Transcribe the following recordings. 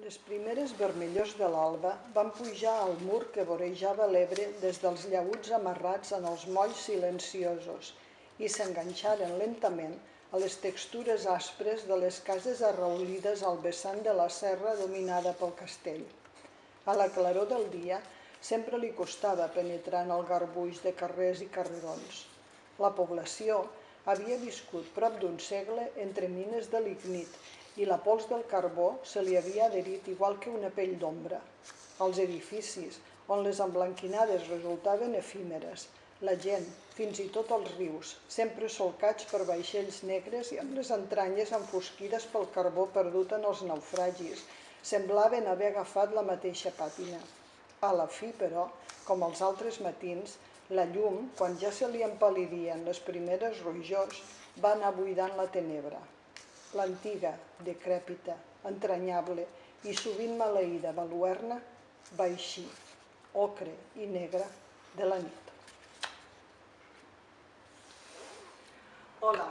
Les primeres vermellors de l'alba van pujar al mur que vorejava l'Ebre des dels llaüts amarrats en els molls silenciosos i s'enganxaren lentament a les textures aspres de les cases arraulides al vessant de la serra dominada pel castell. A la claror del dia sempre li costava penetrar en el garbuix de carrers i carrerons. La població havia viscut prop d'un segle entre mines de lignit i la pols del carbó se li havia adherit igual que una pell d'ombra. Als edificis, on les emblanquinades resultaven efímeres, la gent, fins i tot els rius, sempre solcats per vaixells negres i amb les entranyes enfosquides pel carbó perdut en els naufragis, semblaven haver agafat la mateixa pàtina. A la fi, però, com els altres matins, la llum, quan ja se li empal·lidien les primeres rojors, va anar buidant la tenebra. L'antiga, decrèpita, entranyable i sovint maleïda baluerna va eixir, ocre i negra, de la nit. Hola,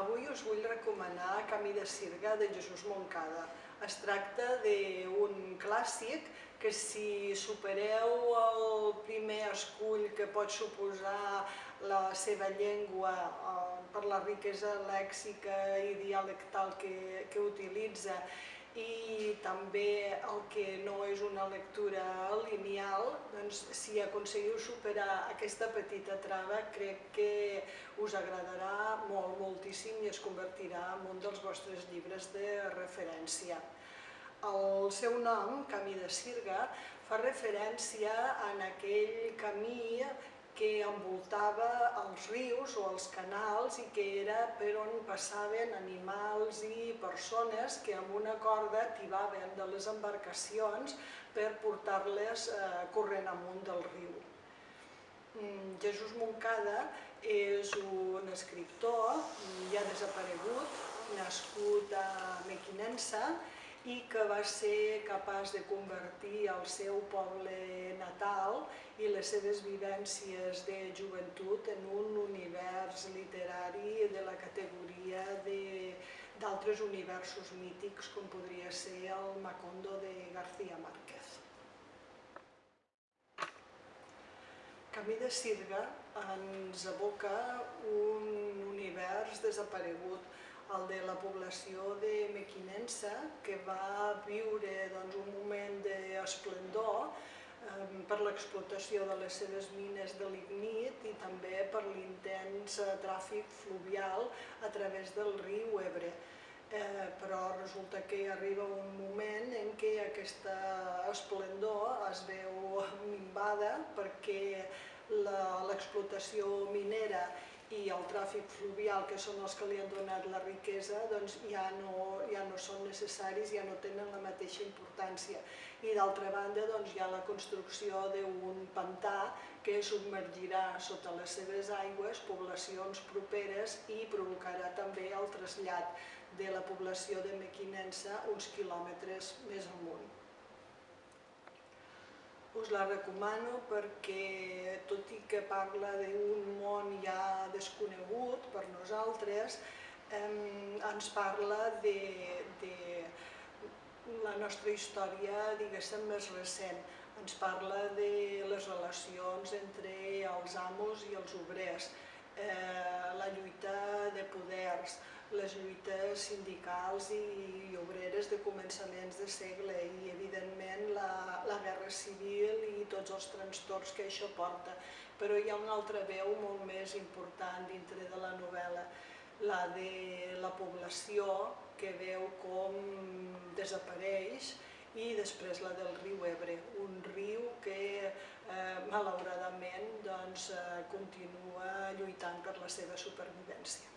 avui us vull recomanar Camí de Sirga de Jesús Moncada. Es tracta d'un clàssic que si supereu el primer escull que pot suposar la seva llengua per la riquesa lèxica i dialectal que utilitza i també el que no és una lectura lineal, doncs si aconseguiu superar aquesta petita trava crec que us agradarà moltíssim i es convertirà en un dels vostres llibres de referència. El seu nom, Camí de Sirga, fa referència a aquell camí que envoltava els rius o els canals i que era per on passaven animals i persones que amb una corda tibaven de les embarcacions per portar-les corrent amunt del riu. Jesús Moncada és un escriptor ja desaparegut, nascut a Mequinensa, i que va ser capaç de convertir el seu poble natal i les seves vivències de joventut en un univers literari de la categoria d'altres universos mítics com podria ser el Macondo de García Márquez. Camí de Sirga ens evoca un univers desaparegut, el de la població de Mequinensa, que va viure un moment d'esplendor per l'explotació de les seves mines de lignit i també per l'intens tràfic fluvial a través del riu Ebre. Però resulta que arriba un moment en què aquesta esplendor es veu minvada perquè l'explotació minera i el tràfic fluvial, que són els que li han donat la riquesa, ja no són necessaris, ja no tenen la mateixa importància. I d'altra banda hi ha la construcció d'un pantà que submergirà sota les seves aigües poblacions properes i provocarà també el trasllat de la població de Mequinensa uns quilòmetres més amunt. Us la recomano perquè, tot i que parla d'un món ja desconegut per nosaltres, ens parla de la nostra història, diguéssim, més recent. Ens parla de les relacions entre els amos i els obrers, la lluita de poders, les lluites sindicals i obreres de començaments de segle i, evidentment, la guerra civil i tots els trastorns que això porta. Però hi ha una altra veu molt més important dintre de la novel·la, la de la població que veu com desapareix i després la del riu Ebre, un riu que malauradament continua lluitant per la seva supervivència.